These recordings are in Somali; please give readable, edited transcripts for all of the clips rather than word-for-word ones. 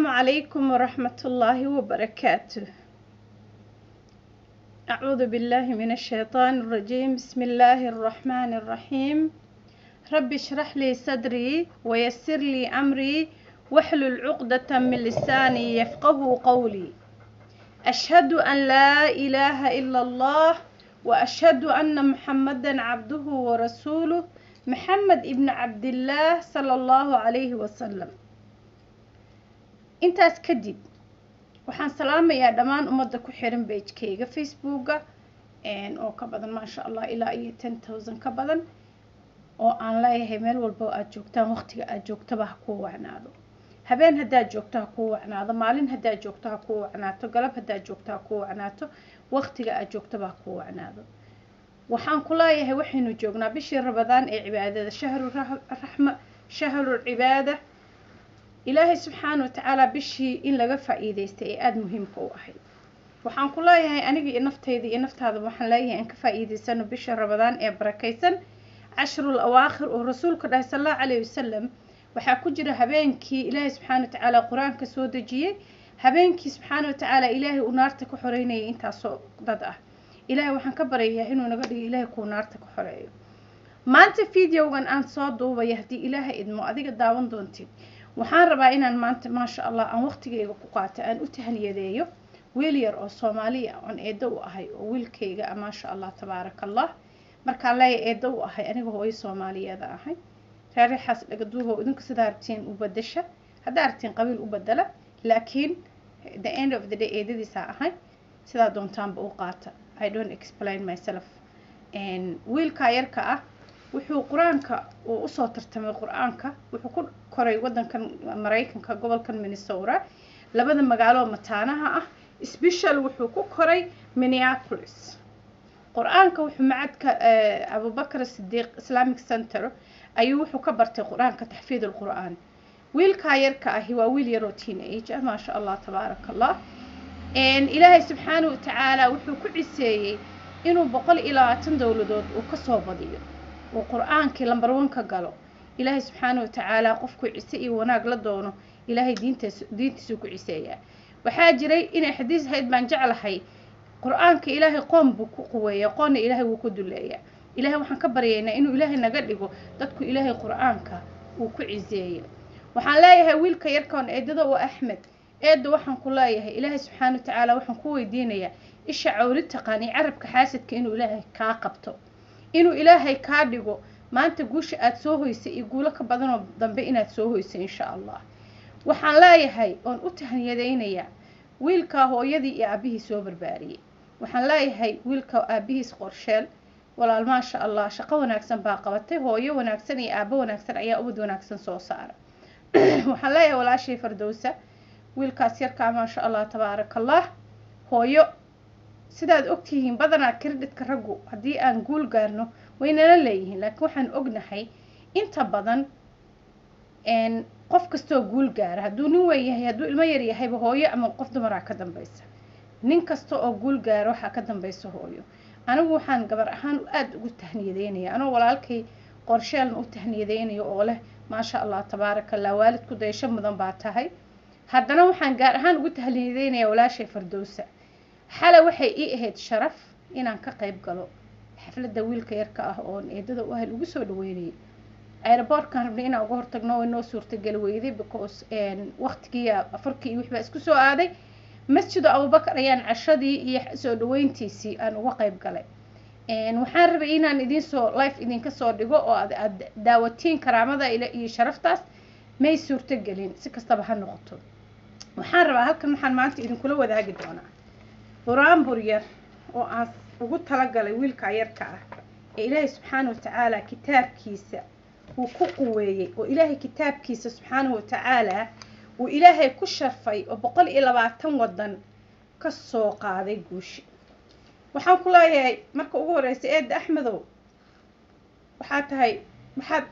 عليكم ورحمة الله وبركاته. أعوذ بالله من الشيطان الرجيم. بسم الله الرحمن الرحيم. رب اشرح لي صدري ويسر لي أمري واحلل عقدة من لساني يفقه قولي. أشهد أن لا إله إلا الله وأشهد أن محمدا عبده ورسوله محمد ابن عبد الله صلى الله عليه وسلم. intaas kadib waxaan salaamayaa dhammaan ummadda ku xiran page-kayga Facebook-ga oo ka badan maasha Allah ilaa iyo 10,000 ka badan oo aan leeyahay meel walba oo aad joogtaan waqtiga aad joogtaba ha ku wacnaado. habeen haddaad joogto ha ku wacnaado, maalin haddaad joogto ha ku wacnaato, galab haddaad joogto ha ku wacnaato, waqtiga aad joogtaba ha ku wacnaado. waxaan ku leeyahay waxaynu joognaa bishii Ramadaan ee cibaadada, shahru rahma, shahru cibaada. إلهي سبحانه وتعالى بشي إن لغا فائديستي أي آد مهم كو أحي وحان كو لايهي أنيقي نفت هذا وحان لايهي أنك فائديسانو بشي رمضان إيه بركيسان 10 الأواخر ورسولك الله صلى الله عليه وسلم وحا كجر هبينكي إلهي سبحانه وتعالى قرآن كسودجي هبينكي سبحانه وتعالى إلهي ونارتك وحريني إنتا سو ضده إلهي وحان كبريه إنو نقضي إلهي كو نارتك وحريه ما أنت فيديو وان أن صادو ويهدي إلهي إدمو أذيك الداون دونتي waxaan rabaa inaan maanta maasha Allah aan waqtigeyga ku qaato aan u tahliyadeeyo wiil yar oo Soomaali ah oo eedo u ahay oo wiilkeyga maasha Allah tabaarakallah marka la eedo u ahay aniga hooyo Soomaaliyeed ahay taariikhas laga duubo idinku sida artiin u badasha hadda artiin qabiil u badala laakiin the end of the day eedadiisa ahay sida doontaanba u qaata I don't explain myself and wiilka yarka ah wuxuu quraanka oo u soo tartamay quraanka wuxuu ku koray wadankan Mareykanka gobolkan Minnesota labada magaalo mataanaha ah special wuxuu ku koray Minneapolis quraanka wuxuu macadka Abu Bakr Siddiq Islamic Center ayuu wuxuu ka bartay quraanka taxfiid al-Quraan wiilka yarka ah waa wiil yar oo teenage ma sha Allah tabaarakallah in Ilaahay subhanahu wa ta'ala wuxuu ku ciseeyay inuu 120 dawladood uu ka soo badiyo وقرآن كي لمبر 1 كقالو إلهي سبحانه وتعالى قفكو عيسى وناق لدونه إلهي دينتسو كعيسى وحاجري إن حديث هيد بان جعل هاي قرآن كي إلهي قوم بكو قوية قوم إلهي وكدو ليا إلهي وحن كبرينا إنو إلهي نقلقو دادكو إلهي قرآن كا وكو عيسى وحن لايها ويلك يركون إيدادا وأحمد إيدو وحن كلايها إلهي سبحانه وتعالى وحن كوي دينيا إيش عوري تقاني عرب كحاسد كإنو إلهي كاقبتو inuu ilaahay ka dhigo maanta guusha aad soo hoysay iyo guulo ka badan oo dambe inaad soo hoysay insha Allah waxaan leeyahay oon u tahniyadeynayaa wiilka hooyadii iyo aabihii soo barbaariyay waxaan leeyahay wiilka aabihiis qorsheel walaal ma sha Allah shaqo wanaagsan baa qabatay hooyo wanaagsan iyo aabo wanaagsan ayaa ubad wanaagsan soo saara waxaan leeyahay walaashii Fardowsa wiilkaas yarka ma sha Allah tabaarakallah hooyo sidaad ogtihiin badanaa credit-ka raggu hadii aan guul gaarno waynala leeyihiin laakiin waxaan ognahay inta badan qof kastoo guul gaara hadduu nin weyn yahay hadduu ilmo yar yahay hooyo ama qof dumar ah ka dambaysa nin kasta oo guul gaaro waxa ka dambaysa hooyo anigu waxaan gabar ahaan aad ugu tahniyadeynayaa anoo walaalkay qorsheel u tahniyadeynayo oo leh ma sha Allah tabaarakallah waalidku deesho mudan baa tahay haddana waxaan gaar ahaan ugu tahniyadeynayaa walaashay Fardowsa xala waxay ii ahayd sharaf inaan ka qayb galo xafladda wiilka yarka ah oo eedada u ahay ugu soo dhaweynay airport-kan rabnay inaan uga hortagno way noo suurtagal weyday because waqtigii afarkii wixii isku soo aaday masjidda Abu Bakr ayaan cashadii iyo soo dhaweyntiisii aan uga qayb galay waxaan rabay inaan idin soo live idin ka soo dhigo oo aad daawatiin karaamada iyo sharaftaas may suurtagalin si kastaba ha noqoto waxaan rabaa halkan waxaan maanta idin kula wadaagi doonaa قرآن برير وأس وقلت تلقى ويلك يركع إلهي سبحانه وتعالى كتاب كيسة وكقوي وإلهي كتاب كيسة سبحانه وتعالى وإلهي كشرفي وبقول إلى بعتم وضن كالسوق هذا يجوش وحن كلها مركو أقول سيد أحمدو وحتى هاي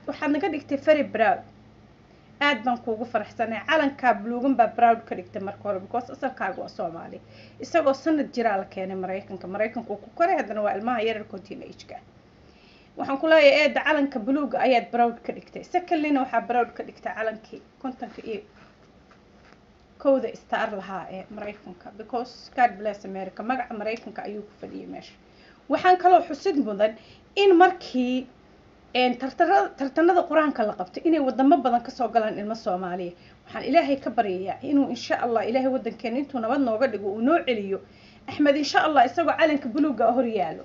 وحن نقدر اكتفري براود aad baan kuugu faraxsanay calanka buluugan baa proud ka dhigtay marka hore because asalkaagu waa Soomaali isagoo sanad jira la keenay Mareykanka ku koray hadana waa ilmaha yar teenage-ka waxaan ku leeyahay eed calanka buluuga ayaad proud ka dhigtay secondly waxa proud ka dhigtay calankii kowda star lahaa ee maraykanka because God bless America magaca maraykanka ayuu ku fadhiyay meesha waxaan kaloo xusid mudan in markii tartanada quraanka la qabto inay wadamo badan ka soo galaan ilmo Soomaaliya waxaan ilaahay ka baryayaa inuu insha Allah ilaahay wadankeena intuu nabad nooga dhigo uu noo celiyo Axmed insha Allah isagoo calanka buluuga hor yaalo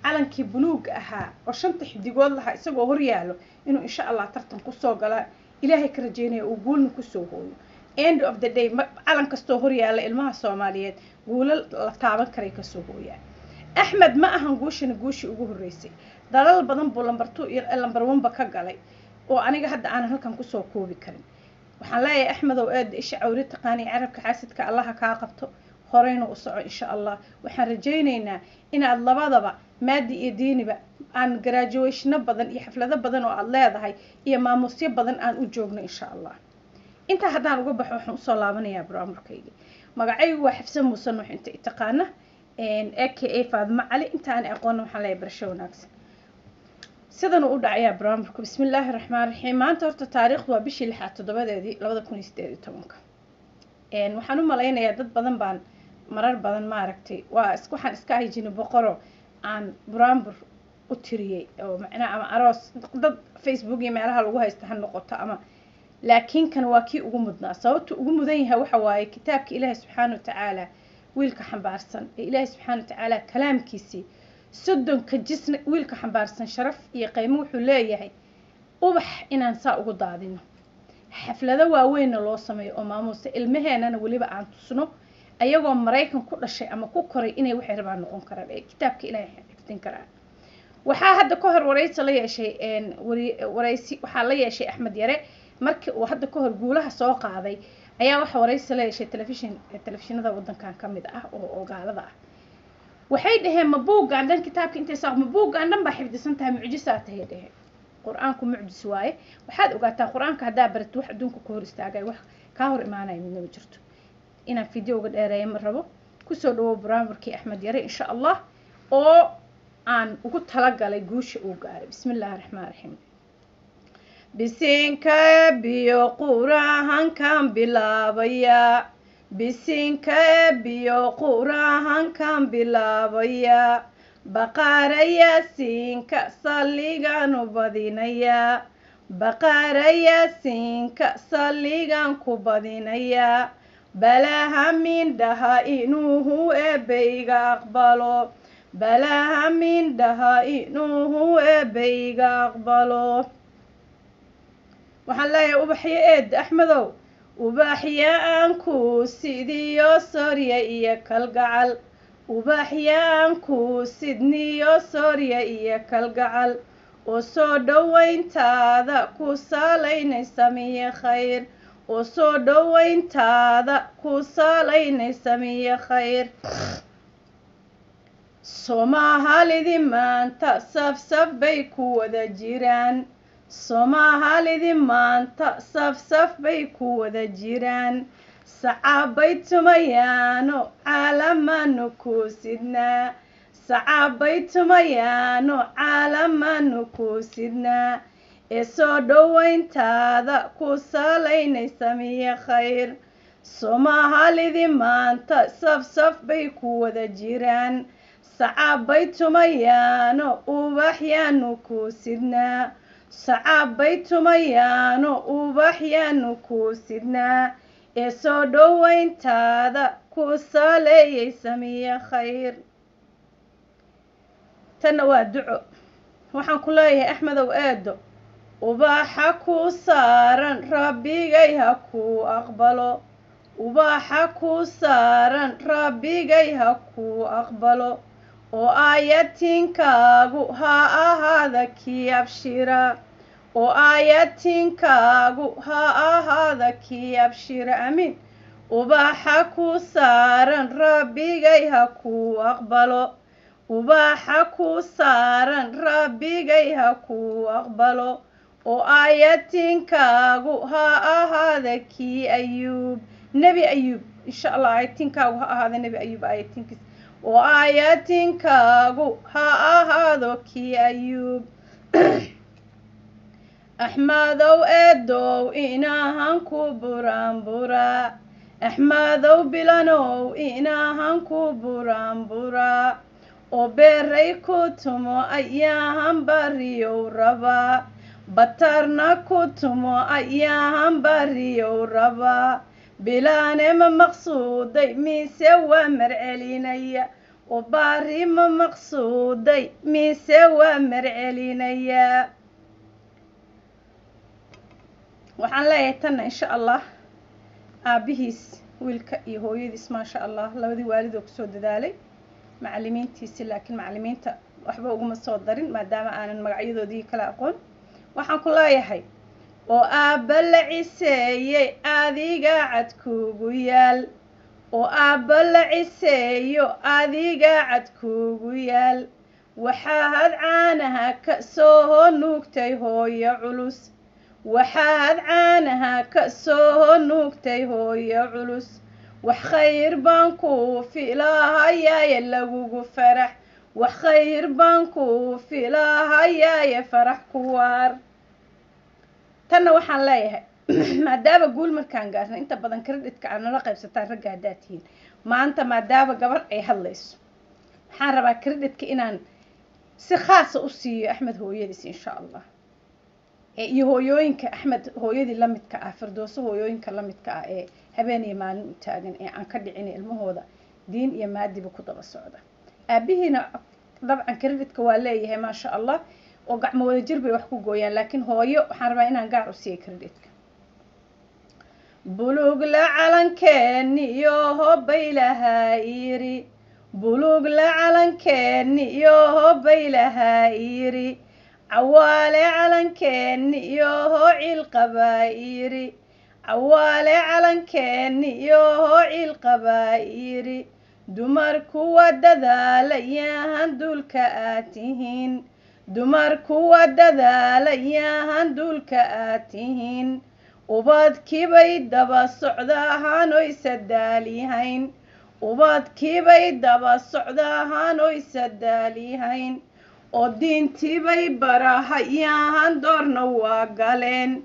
calankii buluuga ahaa oo shanta xidigood lahaa isagoo hor yaalo inuu insha Allah tartan ku soo gala ilaahay ka rajeynayo uu guulna ku soo hooyo end of the day calan kastoo hor yaala ilmaha Soomaaliyeed guulal la taaban karay ka soo hooyaa Axmed ma ahan guushii ugu horeysay dalal badan buu lambar 2 iyo lambar 1 ba ka galay oo aniga hadda aan halkan ku soo koobi karin waxaan leeyahay Axmed oo aad isha cawri taqaani carabka xaasidka Allah ka qabto horeyna u soco insha Allah waxaan rajeynaynaa inaad labadaba maadi iyo diiniba aan graduation badan iyo xaflado badan oo aad leedahay iyo maamusyo badan aan u joogno insha Allah inta haddaan uga baxo waxaan u soo laabanayaa barnaamijkayga magacaygu waa Xafsan Muuse Nuux inta taqaana AKA Faadma Cali inta aan aqoon waxaan leeyahay barasho wanaagsan sidan u dhacayaa barnaamijku bismillaahir rahmaanir rahiim maanta horta taariikhdu waa bishii 6/7 2018 waxaan u maleynayaa dad badan baan marar badan ma aragtay waxaan iska hayjin boqoro aan buraanbur u tiriyay oo macna ama aroos dad Facebook iyo meelaha lagu haysto han noqoto ama laakiin kan waa kii ugu mudnaa sababtu ugu mudan yahay waxa waaye kitaabka Ilaahay subhanahu wa ta'ala wiilka xambaarsan Ilaahay subhanahu wa ta'ala kalaamkiisi sodonka jisna wiilka xambaarsan sharaf iyo qiimo wuxuu leeyahay ubax inaan saa ugu daadino xaflado waaweyn loo sameeyo oo maamuusa ilmaheenana waliba aan tusno ayagoo Mareykan ku dhashay ama ku koray inay waxay rabaan noqon karaan ee kitaabka Ilaahay xifdin karaan waxa hadda ka hor wareysi la yeeshay waxa la yeeshay Axmed Yare markii uu hadda ka hor guulaha soo qaaday ayaa waxa wareysi la yeeshay telefishinada wadankan kamid ah oo gaalada ah waxay dhaheen ma buugaan dhan kitaabka intee soo ma buugaan dhan ba xifdisan tahay mucjisaad tahay dhaheen quraanku mucjis waaye waxaad ogaataa quraanka hadaa barato wax adduunka ku hor istaagay wax ka hor imaanay midna jirto inaan fiidiyoga dheereeyo ma rabo ku soo dhawo barnaamijkii Axmed Yare insha Allah oo aan ugu tala galay guusha uu gaaray bismillaahir rahmaanir rahiim bisinka biyo quraankan bilaabaya bisinka biyo quraankan bilaabaya baqaraya sinka saligan u badinaya baqaraya sinka saligan ku badinaya balaha min daha inuhu eebeyga aqbalo balaha min daha inuhu eebeyga aqbalo waxaan leeyahay ubaxyo eed Axmedow ubaxyaanku sidiyo sorya iyo kalgacal ubaxyaanku sidniyo sorya iyo kalgacal oo soo dhawayntaada ku saalaynaysa miye khayr oo soo dhawayntaada ku saalaynaysa miye khayr Soomaalida maanta saf bay ku wada jiraan Soomaalida maanta saf bay ku wada jiraan sacaabay tumayaano caalamanu ku sidnaa sacaabay tumayaano caalamanu ku sidnaa ee soo dhawayntaada ku saalaynaysa miye khayr Soomaalida maanta saf bay ku wada jiraan sacaabay tumayaano ubaxyaanu ku sidnaa sacaabay tumayaano ubaxyaanu ku sidnaa ee soo dhawayntaada ku saaleeyaysa miye khayr tan waa duco waxaan ku leeyahay Axmedow eedo ubaxa ku saaran rabbigay ha ku aqbalo ubaxa ku saaran rabbigay ha ku aqbalo oo aayatinkaagu ha ahaada kii abshira oo aayatinkaagu ha ahaada kii abshira amiin ubaxa ku saaran rabbigay ha ku aqbalo ubaxa ku saaran rabbigay ha ku aqbalo oo aayatinkaagu ha ahaada kii ayuub nebi ayuub insha Allah aayatinkaagu ha ahaada nebi ayuub aayatinkiis oo aayatinkaagu ha ahaado kii ayuub Axmedow eedow inaahan ku buraanbura axmedow bilanow inaahan ku buraanburaa oo beeray ku tumo ayaahan bariyow rabaa batarna ku tumo ayaahan bariyow rabaa bilaane ma maqsuuday mise waa marcelinaya oo baari ma maqsuuday mise waa marcelinaya waxaan leeyahay tanna insha allah aabihiis wiilka iyo hooyadiis maasha allah labadii waalidoo kusoo dadaalay macallimiintiisi laakiin macallimiinta waxba uguma soo darin maadaama aanan magacyadoodii kala aqoon waxaan ku leeyahay oo aabba la ciseeyey adiga cad kuugu yaal oo aabba la ciseeyo adiga cad kuugu yaal waxaad caanaha ka soo nuugtay hooyo culus waxaad caanaha ka soo nuugtay hooyo culus wax khayr baan ku filahayaaye lagugu farax wax khayr baan ku filahayaaye farax ku waar tanna waxaan leeyahay maadaama guul markaan gaarnay inta badan credit-ka aad nala qaybsataan ragga haddaad tihiin maanta maadaama gabar ay hadlayso waxaan rabaa credit-ka inaan si khaasa u siiyo axmed hooyadiis insha allah iyo hooyooyinka axmed hooyadii la midka ah firdooso hooyooyinka la midka ah ee habeen iyo maalin u taagan ee aan ka dhicin ilmahooda diin iyo maadiba ku daba socda aabihiina dabcan credit-ka waa leeyahay maasha allah oo gacmo wada jir bay wax ku gooyaan laakiin hooyo waxaan rabaa inaan gaar u siiyo credit-ka buluug la calankeeni iyo hobbay lahaa yiri buluug la calankeeni iyo hobbay lahaa yiri cawaale calankeeni iyo hoo cilqabaa yiri cawaale calankeeni iyo hoo cilqabaa yiri dumarku waa dadaalayaahan dulka aad tihiin dumarku waa dadaalayaahan dulka aad tihiin ubadkiibay daba socdaahaan oy sadaalihayn ubadkiibay daba socdaahaan oy sadaalihayn oo diintiibay barahayaahan doorna waa galeen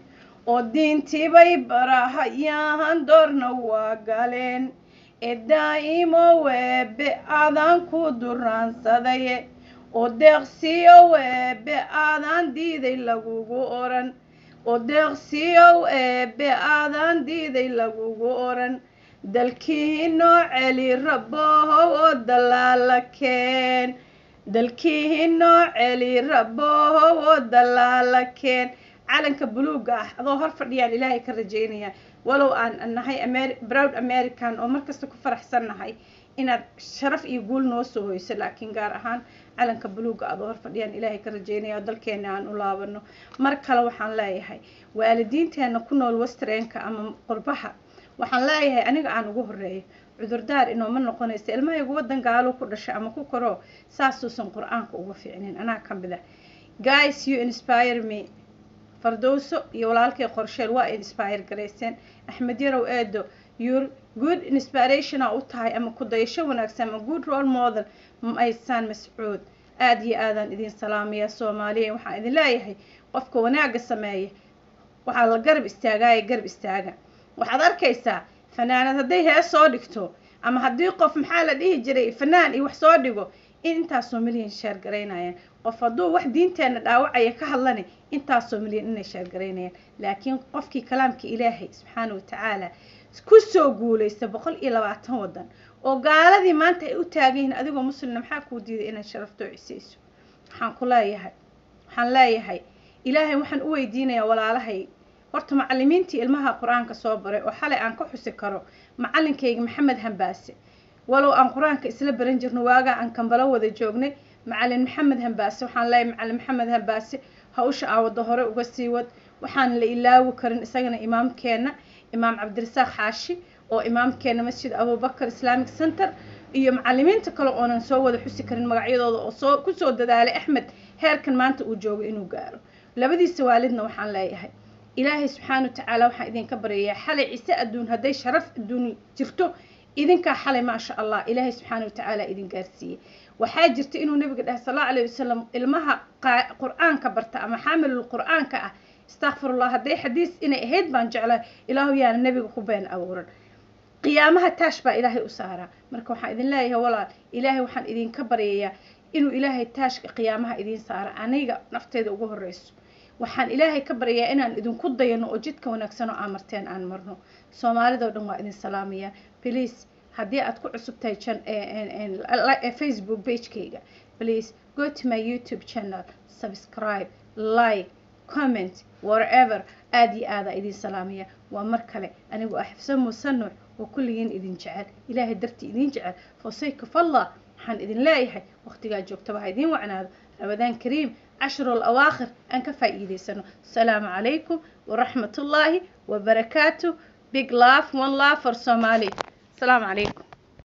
oo diintiibay barahayaahan doorna waa galeen ee daa'imo weebe aadaan ku duraansaday oo deeqsiyow eebe aadaan diiday lagugu oran oo deeqsiyow eebe aadaan diiday lagugu oran dalkii noo celi rabbohow oo dalaala keen dalkii noo celi rabbohow oo dalaala keen calanka buluuga ah adoo hor fadhiyaan ilaahay ka rajaynaya walow aan nahay proud american oo markasta ku faraxsannahay inaad sharaf iyo guul noo soo hoyso laakiin gaar ahaan calanka buluuga adoo hor fadhiyaan ilaahay ka rajaynaya dalkeena aan u laabano mar kale waxaan leeyahay waalidiinteena ku nool wastreenka ama qurbaha waxaan leeyahay aniga aan ugu horeeyo cudurdaar inooma noqonaysa ilmahaygu wadan gaalo ku dhashay ama ku koro saasuusan qur-aanka uga fiicnin anaa ka mid ah guys you inspire me fardowso iyo walaalkay qorsheel waa inspire garayseen axmed yarow eedo your good inspiration u tahay ama ku dayasho wanaagsan ama good role model maysaan mascuud aad iyo aadaan idin salaamaya Soomaaliya waxaan idin leeyahay qofka wanaaga sameeya waxa la garab istaagay garab istaaga waxaad arkaysaa fanaanad haday hees soo dhigto ama hadii qof maxaa la dhihi jiray fanaan iyo wax soo dhigo intaas oo milyan share gareynayaan qof haduu wax diinteena dhaawacaya ka hadlane intaas oo milyan inay share gareynayaan laakiin qofkii kalaamka Ilaahay subhanahu wa ta'ala ku soo guulaysta 120 wadan oo gaaladii maanta ay u taageen adigoo muslim maxaa ku diiday inaad sharafto ciisayso waxaan leeyahay Ilaahay waxaan u weydiinayaa walaalahay horta macallimiintii ilmaha quraanka soo baray oo xalay aan ka xusi karo macallinkayga Maxamed Hambaase walow aan quraanka isla baran jirno waaga aan Kambala wada joognay macallin Maxamed Hambaase waxaan leeyahay macallin Maxamed Hambaase hawsha aawada hore uga sii wad waxaan la ilaawi karin isagana imaamkeena imaam Cabdirasaaq Xaashi oo imaamkeena Masjid Abu Bakr Islamic Center iyo macallimiinta kale oo aan soo wada xusi karin magacyadooda oo ku soo dadaalay Axmed heerkan maanta uu joogo inuu gaaro labadiisa waalidna waxaan leeyahay Ilaahay subhanahu wa ta'ala waxaan idin ka baryayaa xalay ciise adduun haday sharaf adduun jirto idinka xalay ma sha Allah Ilaahay subhanahu wa ta'ala idin gaarsiiyay waxa jirta inuu nabiga dhahay sallallahu alayhi wasallam ilmaha quraanka barta ama xaamilul quraanka ah astaghfirullah haday xadiis inay ahayd baan jeclaa ilaahu yaa nabiga ku been abuuran qiyaamaha taash baa ilaahay u saaraa marka waxaan idin leeyahay walaal ilaahay waxaan idinka baryayaa inuu ilaahay taashka qiyaamaha idin saara aniga nafteeda ugu horeyso waxaan ilaahay ka baryayaa inaan idinku dayano oo jidka wanaagsan oo aan marteen aan marno soomaalida oo dhan waa idin salaamaya please haddii aad ku cusub tahay Facebook page-kayga please go to my YouTube channel subscribe like comment whatever aad iyo aada idin salaamaya waa mar kale anigu xifsan musannuc oo kulligiin idin jecel ilaahay dartii idin jecel fosayka fallah waxaan idin leeyahay waqtigaa joogtaba ha idin wacnaado رمضان كريم 10 الأواخر أنك فايدة السلام عليكم ورحمة الله وبركاته big love one love for Somali السلام عليكم